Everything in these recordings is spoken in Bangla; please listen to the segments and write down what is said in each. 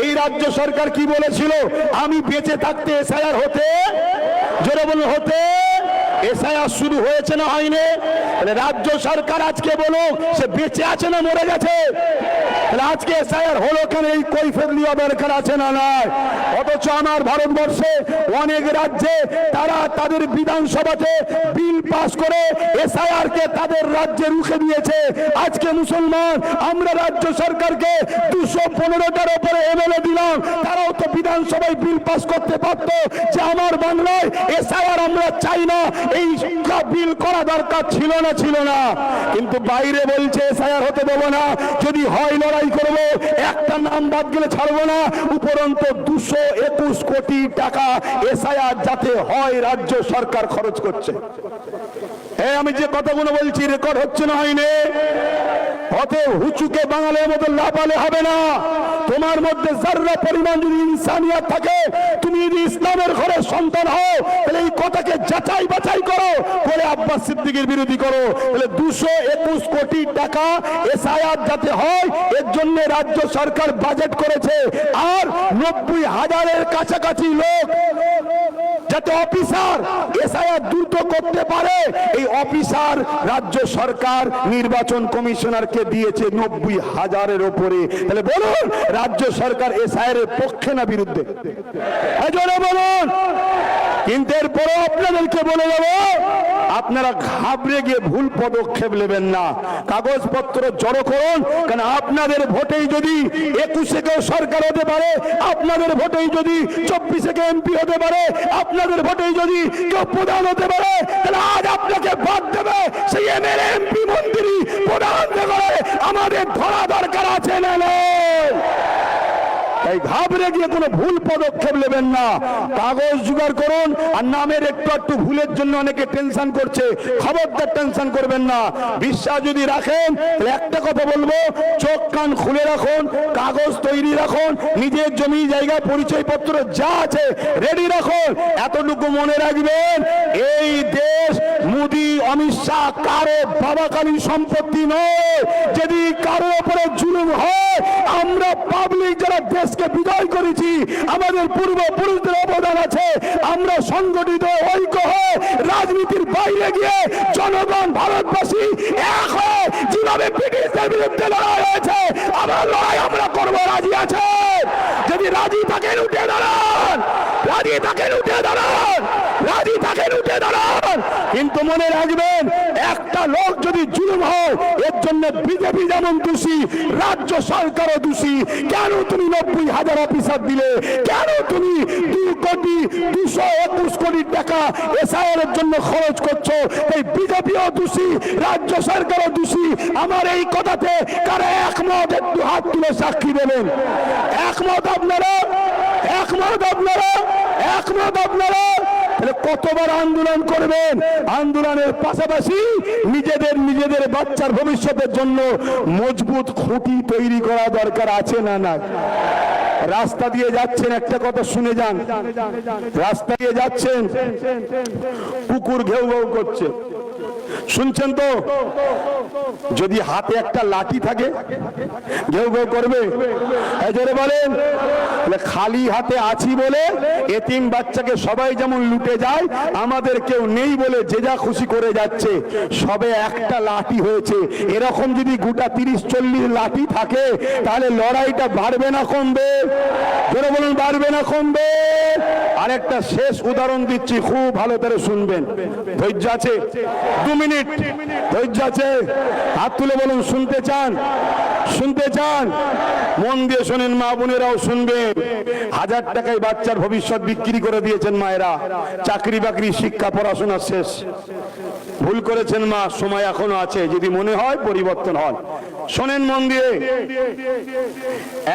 এই রাজ্য সরকার কি বলেছিল? আমি বেঁচে থাকতে এসআইআর হতে, জোরে বলুন হতে। এসআইআর শুরু হয়েছে না হয়নি? রাজ্য সরকার আজকে বলো সে বেঁচে আছে না মরে গেছে? আজকে এসআইআর হলো কেন? এই কৈফিয়ত নেওয়া দরকার আছে না নয়? অথচ আমার ভারতবর্ষে অনেক রাজ্যে তারা তাদের বিধানসভাতে বিল পাস করে এসআইআর কে তাদের রাজ্যে রুখে দিয়েছে। আজকে মুসলমান আমরা রাজ্য সরকারকে 215টার উপরে এমএলএ দিলাম, তারাও তো বিধানসভায় বিল পাস করতে পারত যে আমার বাংলায় এসআইআর আমরা চাই না, এই বিল করা দরকার ছিল না, ছিল না। কিন্তু বাইরে বলছে এসআইআর হতে দেবো না, যদি হয় লড়াই করব, একটা নাম বাদ গেলে ছাড়বো না। উপরন্ত 221 কোটি টাকা এসআইআর যাতে হয় রাজ্য সরকার খরচ করছে। আমি যে কথাগুলো বলছি রেকর্ড হচ্ছে না হয়নি? অতএব হুচুকে বাঙালির মতো লাফালে হবে না। তোমার মধ্যে যারা পরিমাণ যদি ইনসানিয়াত থাকে, তুমি যদি ইসলামের ঘরের সন্তান হও, তাহলে এই কথাকে যাচাই বাছাই করো, করে আব্বাস সিদ্দিকীর বিরোধী করো। তাহলে 221 কোটি টাকা এসআইআর যাতে হয় এর জন্য রাজ্য সরকার বাজেট করেছে। আর 90,000-এর কাছাকাছি লোক যাতে অফিসার এসআইআর দ্রুত করতে পারে, এই অফিসার রাজ্য সরকার নির্বাচন কমিশনারকে দিয়েছে 90,000-এর উপরে। তাহলে বলুন রাজ্য সরকার এসআইআর এর পক্ষে না বিরুদ্ধে? বলুন। কিন্তু এরপরে আপনাদেরকে বলে দেব, আপনারা ঘাবড়ে গিয়ে ভুল পদক্ষেপ নেবেন না, কাগজপত্র জড়ো করুন। কারণ আপনাদের ভোটেই যদি 21-এ কেউ সরকার হতে পারে, আপনাদের ভোটেই যদি 24-এ এমপি হতে পারে, আপনাদের ভোটেই যদি কেউ প্রধান হতে পারে, তাহলে আজ আপনাকে বাদ দেবে সেই এমএলএ এমপি মন্ত্রী প্রধান করে আমাদের ধরা দরকার আছে না? তাই ঘাবড়ে গিয়ে কোনো ভুল পদক্ষেপ নেবেন না, কাগজ জোগাড় করুন। আর নামের একটু একটু ভুলের জন্য অনেকে টেনশন করছে, খবরদার টেনশন করবেন না। বিশ্বাস যদি রাখেন তাহলে একটা কথা বলবো, চোখ কান খুলে রাখুন, কাগজ তৈরি রাখুন, নিজের জমি জায়গা পরিচয়পত্র যা আছে রেডি রাখুন। এতটুকু মনে রাখবেন, এই দেশ মোদি অমিত শাহ কারো বাবাকালী সম্পত্তি নয়। যদি কারো উপরে জুলুম হয়, আমরা পাবলিক যারা দেশকে বিজয় করেছি, আমাদের পূর্বপুরুষদের অবদান আছে, আমরা সংগঠিত ঐক্য হয়ে রাজনীতির বাইরে গিয়ে জনগণ ভারতবাসী এক হয়ে যেভাবে ব্রিটিশদের বিরুদ্ধে লড়াই হয়েছে, আমার লড়াই আমরা করবো। রাজি আছে? যদি রাজি থাকেন উঠে দাঁড়ান, রাজি থাকেন উঠে দাঁড়ান, রাজি থাকেন উঠে দাঁড়ান। কিন্তু মনে রাখবেন, একটা লোক যদি জুলুম হয়, এর জন্য বিজেপি যেমন দোষী, রাজ্য সরকারও দোষী। কেন তুমি 90,000 অফিসার দিলে? কেন তুমি 221 কোটি টাকা এসআইআর এর জন্য খরচ করছো? এই বিজেপিও দোষী, রাজ্য সরকারও দোষী। আমার এই কথাতে কারা একমত? একটু হাত তুলে সাক্ষী দেবেন। একমত আপনারা? একমত আপনারা? একমত আপনারা? তাহলে কতবার আন্দোলন করবেন? আন্দোলনের পাশাপাশি নিজেদের বাচ্চার ভবিষ্যতের জন্য মজবুত খুঁটি তৈরি করা দরকার আছে না? না। রাস্তা দিয়ে যাচ্ছেন, একটা কথা শুনে যান, রাস্তা দিয়ে যাচ্ছেন, কুকুর ঘেউ ঘেউ করছে, শুনছেন তো? যদি হাতে একটা লাঠি থাকে ঘেউ ঘেউ করবে? জোরে বলেন। খালি হাতে আছি বলে এতিম বাচ্চাকে সবাই যেমন লুটে যায়, আমাদের কেউ নেই বলে যে যা খুশি করে যাচ্ছে। সবে একটা লাঠি হয়েছে, এরকম যদি গোটা 30-40 লাঠি থাকে, তাহলে লড়াইটা বাড়বে না কমবে? জোরে বলুন, বাড়বে না কমবে? আরেকটা শেষ উদাহরণ দিচ্ছি, খুব ভালো করে শুনবেন। ধৈর্য আছে? 2 মিনিট ধৈর্য আছে? হাত তুলে বলুন শুনতে চান? শুনতে চান? মন দিয়ে শোনেন, মা বোনেরাও শুনবেন। 1000 টাকায় বাচ্চার ভবিষ্যৎ বিক্রি করে দিয়েছেন মায়েরা, চাকরি বাকরি শিক্ষা পড়াশোনা শেষ। ভুল করেছেন মা, সময় এখনো আছে, যদি মনে হয় পরিবর্তন হয়। শোনেন মন দিয়ে,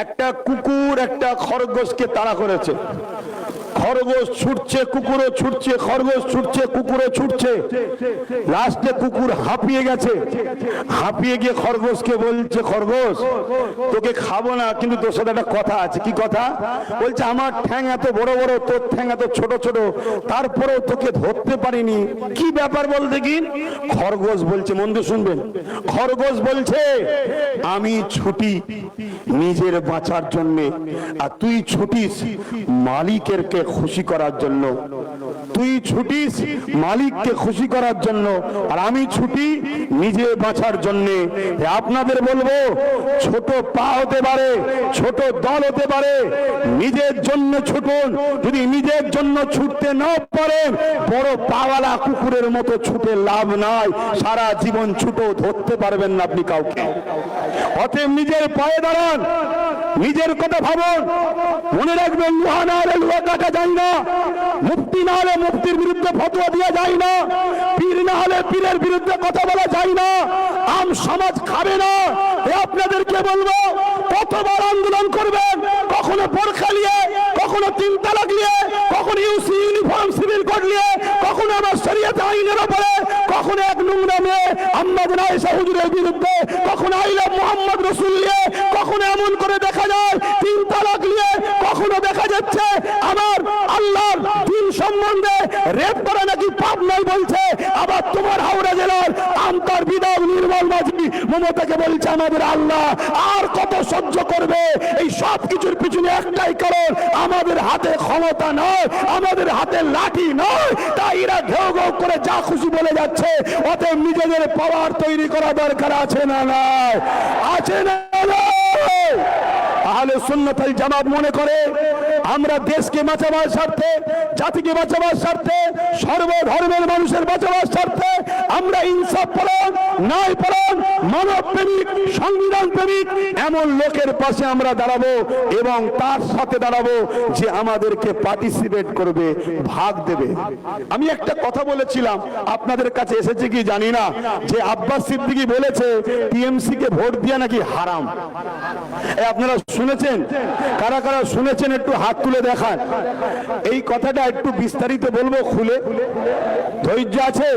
একটা কুকুর একটা খরগোশকে তাড়া করেছে। খরগোশ ছুটছে, কুকুরও ছুটছে, খরগোশ ছুটছে, কুকুরও ছুটছে। লাস্টে কুকুর হাঁপিয়ে গেছে, হাঁপিয়ে গিয়ে খরগোশকে বলছে, খরগোশ তোকে খাবো না, কিন্তু তোর সাথে একটা কথা আছে। কি কথা? বলছে আমার ঠ্যাং এত বড় বড়, তোর ঠ্যাং এত ছোট ছোট, তারপরেও তোকে ধরতে পারিনি। কি ব্যাপার বল দেখি? খরগোশ বলছে, মন দিয়ে শুনবেন, খরগোশ বলছে আমি ছুটি নিজের বাঁচার জন্য, আর তুই ছুটিস মালিকেরকে খুশি করার জন্য। তুই ছুটিস মালিককে খুশি করার জন্য, আর আমি ছুটি নিজে বাঁচার জন্য। আপনাদের বলবো, ছোট পা হতে পারে, ছোট দল হতে পারে, নিজের জন্য ছুটুন। যদি নিজের জন্য ছুটতে না পারেন, বড় পাওয়ালা কুকুরের মতো ছুটে লাভ নাই। সারা জীবন ছুটো ধরতে পারবেন না আপনি কাউকে। অতএব নিজের পায়ে দাঁড়ান, নিজের কথা ভাবুন। মনে রাখবেন, লোহা না হলে লোহা কাটা যায় না, মুফতি না হলে মুফতির বিরুদ্ধে ফতোয়া দেওয়া যায় না, পীর না হলে পীরের বিরুদ্ধে কথা বলা যায় না, আম সমাজ খাবে না। আপনাদেরকে বলবো, কতবার আন্দোলন করবেন? কখনো বোরখা নিয়ে, কখনো 3 তালাক নিয়ে, কখনো ইউসি ইউনিফর্ম সিভিল কোড নিয়ে, কখনো আমার শরীয়ত আইনের উপরে, কখনো এক নোংরা মেয়ে আম্মাদ আয়েশা হুজুরের বিরুদ্ধে, কখনো আইলা মুহাম্মদ রাসূল নিয়ে, কখনো এমন করে দেখা যায় 3 তালাক নিয়ে, কখনো দেখা যাচ্ছে আমার আল্লাহর দ্বীন সম্বন্ধে রেপ করা নাকি পাপ নয় বলছে। আবার তোমার হাওড়া জেলার আমতার বিধায়ক নির্মল মাঝি মমতাকে বলছে আমাদের আল্লাহ। আর কত সহ্য করবে? এই সব কিছুর পিছনে একটাই কারণ, আমাদের হাতে ক্ষমতা নয়, আমাদের হাতে লাঠি নয়। তাই এরা ঘেউ ঘেউ করে যা খুশি বলে যাচ্ছে। অতএব নিজেদের পাওয়ার তৈরি করা দরকার আছে না নাই? আছে না নাই? আহলে সুন্নাত ওয়াল জামাত মনে করে আমরা দেশকে বাঁচাবার স্বার্থে, জাতিকে বাঁচাবার স্বার্থে, সর্বধর্মের মানুষের বাঁচাবার স্বার্থে আমরা ইনসাফ পরায়ণ, ন্যায় পরায়ণ, মানব প্রেমিক, সংবিধান প্রেমিক এমন লোকের পাশে আমরা দাঁড়াবো, এবং তার সাথে দাঁড়াবো যে আমাদেরকে পার্টিসিপেট করবে, ভাগ দেবে। আমি একটা কথা বলেছিলাম, আপনাদের কাছে এসেছে কি জানি না, যে আব্বাস সিদ্দিকী বলেছে টিএমসি কে ভোট দেওয়া নাকি হারাম। আপনারা শুনেছেন? কারা কারা শুনেছেন একটু হাত তুলে দেখান। এই কথাটা একটু বিস্তারিত বলবো খুলে, ধৈর্য আছে?